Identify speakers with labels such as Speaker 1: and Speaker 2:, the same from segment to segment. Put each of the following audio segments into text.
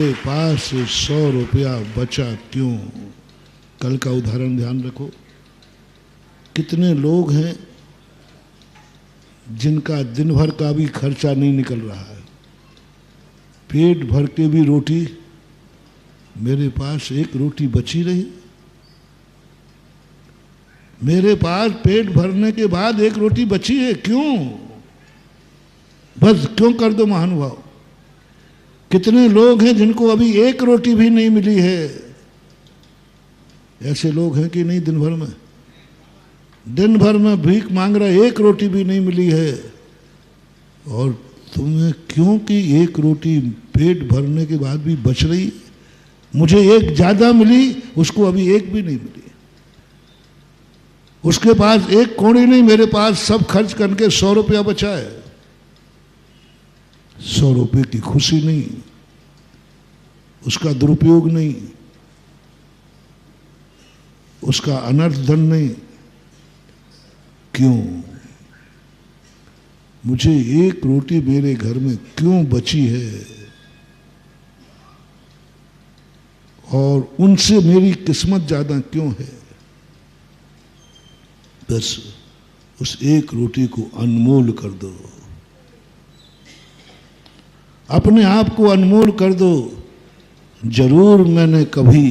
Speaker 1: मेरे पास 100 रुपया बचा क्यों? कल का उदाहरण ध्यान रखो। कितने लोग हैं जिनका दिन भर का भी खर्चा नहीं निकल रहा है, पेट भर के भी रोटी, मेरे पास एक रोटी बची रही। मेरे पास पेट भरने के बाद एक रोटी बची है, क्यों? बस क्यों कर दो महानुभाव। कितने लोग हैं जिनको अभी एक रोटी भी नहीं मिली है। ऐसे लोग हैं कि नहीं, दिन भर में भीख मांग रहा, एक रोटी भी नहीं मिली है। और तुम्हें क्यों कि एक रोटी पेट भरने के बाद भी बच रही। मुझे एक ज्यादा मिली, उसको अभी एक भी नहीं मिली। उसके पास एक कौड़ी नहीं, मेरे पास सब खर्च करके 100 रुपया बचा है। 100 रुपये की खुशी नहीं, उसका दुरुपयोग नहीं, उसका अनर्थ धन नहीं। क्यों? मुझे एक रोटी मेरे घर में क्यों बची है, और उनसे मेरी किस्मत ज्यादा क्यों है। बस उस एक रोटी को अनमोल कर दो, अपने आप को अनमोल कर दो। जरूर मैंने कभी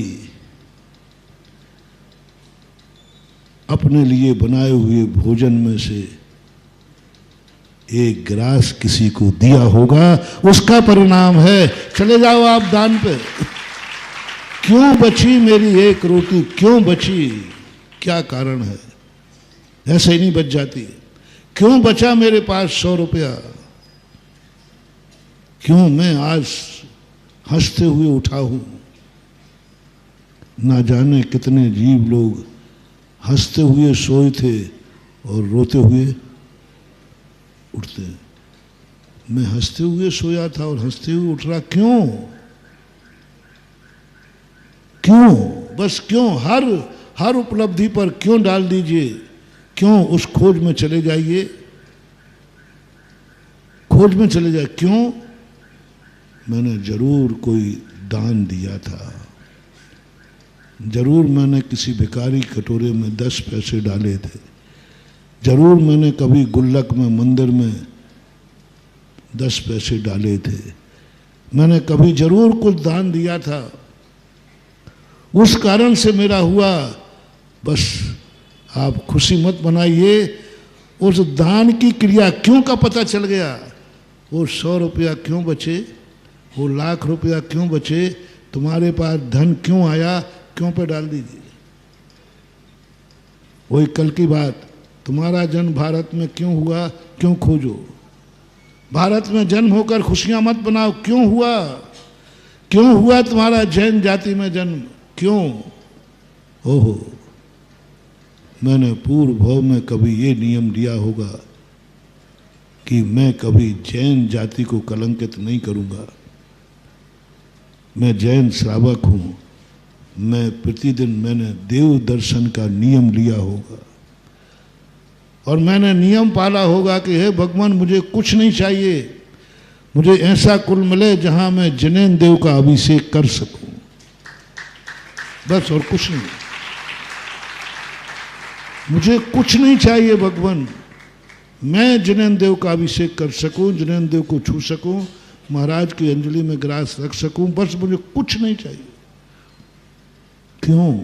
Speaker 1: अपने लिए बनाए हुए भोजन में से एक गिलास किसी को दिया होगा, उसका परिणाम है। चले जाओ आप दान पे। क्यों बची मेरी एक रोटी, क्यों बची? क्या कारण है? ऐसे ही नहीं बच जाती। क्यों बचा मेरे पास 100 रुपया? क्यों मैं आज हंसते हुए उठा हूं? ना जाने कितने जीव लोग हंसते हुए सोए थे और रोते हुए उठते। मैं हंसते हुए सोया था और हंसते हुए उठ रहा। क्यों? क्यों? बस क्यों? हर उपलब्धि पर क्यों डाल दीजिए। क्यों? उस खोज में चले जाइए, खोज में चले जाए। क्यों? मैंने जरूर कोई दान दिया था, जरूर मैंने किसी भिखारी कटोरे में 10 पैसे डाले थे, जरूर मैंने कभी गुल्लक में मंदिर में 10 पैसे डाले थे, मैंने कभी जरूर कुछ दान दिया था। उस कारण से मेरा हुआ। बस आप खुशी मत बनाइए। उस दान की क्रिया क्यों का पता चल गया। वो 100 रुपया क्यों बचे, वो लाख रुपया क्यों बचे, तुम्हारे पास धन क्यों आया, क्यों पे डाल दीजिए। वही कल की बात, तुम्हारा जन्म भारत में क्यों हुआ, क्यों खोजो। भारत में जन्म होकर खुशियां मत बनाओ। क्यों हुआ? क्यों हुआ तुम्हारा जैन जाति में जन्म, क्यों? ओहो, मैंने पूर्व भाव में कभी ये नियम लिया होगा कि मैं कभी जैन जाति को कलंकित नहीं करूंगा। मैं जैन श्रावक हूं। मैं प्रतिदिन मैंने देव दर्शन का नियम लिया होगा और मैंने नियम पाला होगा कि हे भगवान, मुझे कुछ नहीं चाहिए, मुझे ऐसा कुल मिले जहां मैं जिनेन्द्र देव का अभिषेक कर सकूं, बस, और कुछ नहीं। मुझे कुछ नहीं चाहिए भगवान, मैं जिनेन्द्र देव का अभिषेक कर सकूं, जिनेन्द्र देव को छू सकूं, महाराज की अंजलि में ग्रास रख सकूं, बस मुझे कुछ नहीं चाहिए। क्यों?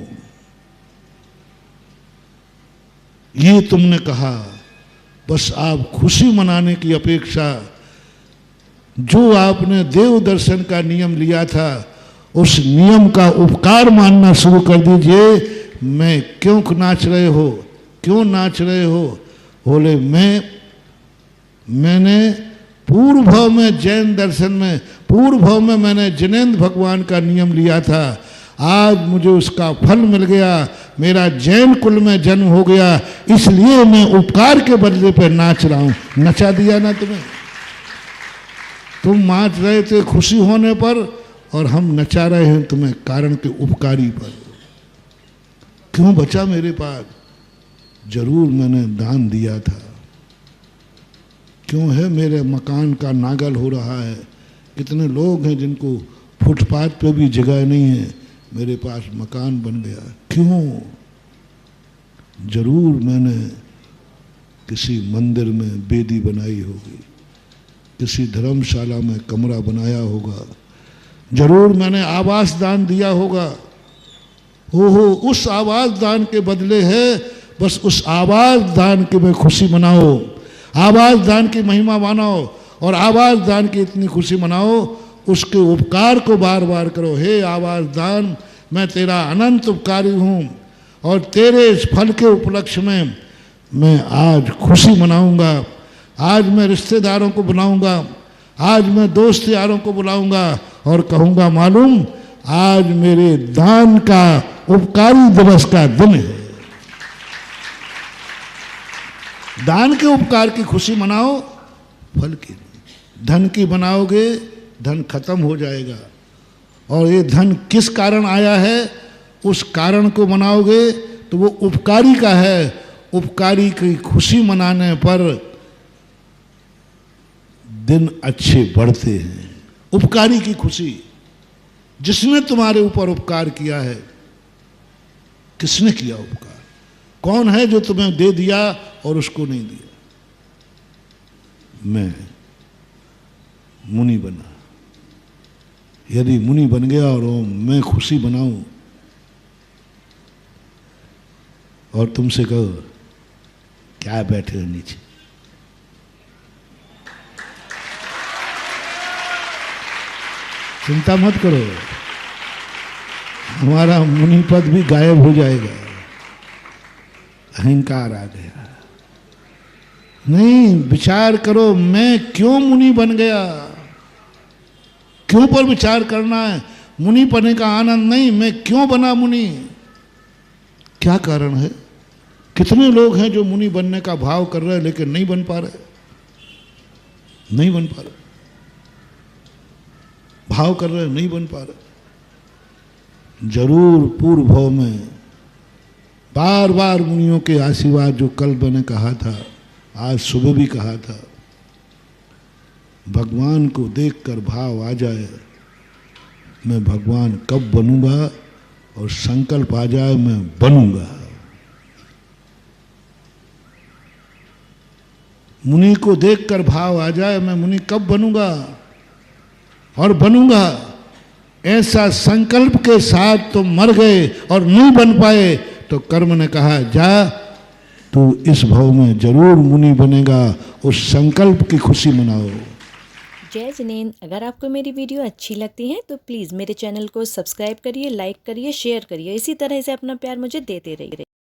Speaker 1: ये तुमने कहा। बस आप खुशी मनाने की अपेक्षा जो आपने देव दर्शन का नियम लिया था, उस नियम का उपकार मानना शुरू कर दीजिए। मैं क्यों नाच रहे हो, क्यों नाच रहे हो? बोले मैंने पूर्व भाव में जैन दर्शन में, पूर्व भाव में मैंने जिनेन्द्र भगवान का नियम लिया था। आज मुझे उसका फल मिल गया, मेरा जैन कुल में जन्म हो गया, इसलिए मैं उपकार के बदले पर नाच रहा हूं। नचा दिया ना तुम्हें। तुम नाच रहे थे खुशी होने पर और हम नचा रहे हैं तुम्हें कारण के उपकारी पर। क्यों बचा मेरे पास? जरूर मैंने दान दिया था। क्यों है मेरे मकान का नागल हो रहा है। कितने लोग हैं जिनको फुटपाथ पे भी जगह नहीं है, मेरे पास मकान बन गया। क्यों? जरूर मैंने किसी मंदिर में बेदी बनाई होगी, किसी धर्मशाला में कमरा बनाया होगा, जरूर मैंने आवास दान दिया होगा। हो उस आवास दान के बदले है, बस उस आवास दान की में खुशी मनाओ, आवास दान की महिमा मानाओ और आवास दान की इतनी खुशी मनाओ, उसके उपकार को बार बार करो। हे आवास दान, मैं तेरा अनंत उपकारी हूँ और तेरे इस फल के उपलक्ष्य में मैं आज खुशी मनाऊंगा। आज मैं रिश्तेदारों को बुलाऊंगा, आज मैं दोस्त यारों को बुलाऊंगा और कहूँगा, मालूम आज मेरे दान का उपकारी दिवस का दिन है। दान के उपकार की खुशी मनाओ, फल की नहीं। धन की बनाओगे, धन खत्म हो जाएगा। और ये धन किस कारण आया है, उस कारण को मनाओगे तो वो उपकारी का है। उपकारी की खुशी मनाने पर दिन अच्छे बढ़ते हैं। उपकारी की खुशी, जिसने तुम्हारे ऊपर उपकार किया है, किसने किया उपकार? कौन है जो तुम्हें दे दिया और उसको नहीं दिया? मैं मुनि बना। यदि मुनि बन गया और मैं खुशी बनाऊं और तुमसे कहो क्या बैठे हो नीचे, चिंता मत करो, हमारा मुनि पद भी गायब हो जाएगा। अहंकार आ गया। नहीं, विचार करो, मैं क्यों मुनि बन गया? क्यों पर विचार करना है। मुनि बनने का आनंद नहीं, मैं क्यों बना मुनि, क्या कारण है? कितने लोग हैं जो मुनि बनने का भाव कर रहे हैं लेकिन नहीं बन पा रहे, नहीं बन पा रहे, भाव कर रहे हैं, नहीं बन पा रहे। जरूर पूर्व भाव में बार बार मुनियों के आशीर्वाद, जो कल मैंने कहा था, आज सुबह भी कहा था, भगवान को देखकर भाव आ जाए मैं भगवान कब बनूंगा, और संकल्प आ जाए मैं बनूंगा। मुनि को देखकर भाव आ जाए मैं मुनि कब बनूंगा और बनूंगा, ऐसा संकल्प के साथ तो मर गए और नहीं बन पाए, तो कर्म ने कहा जा तू इस भाव में जरूर मुनि बनेगा। उस संकल्प की खुशी मनाओ।
Speaker 2: जय जिनेंद्र। अगर आपको मेरी वीडियो अच्छी लगती है तो प्लीज़ मेरे चैनल को सब्सक्राइब करिए, लाइक करिए, शेयर करिए। इसी तरह से अपना प्यार मुझे देते रहिए।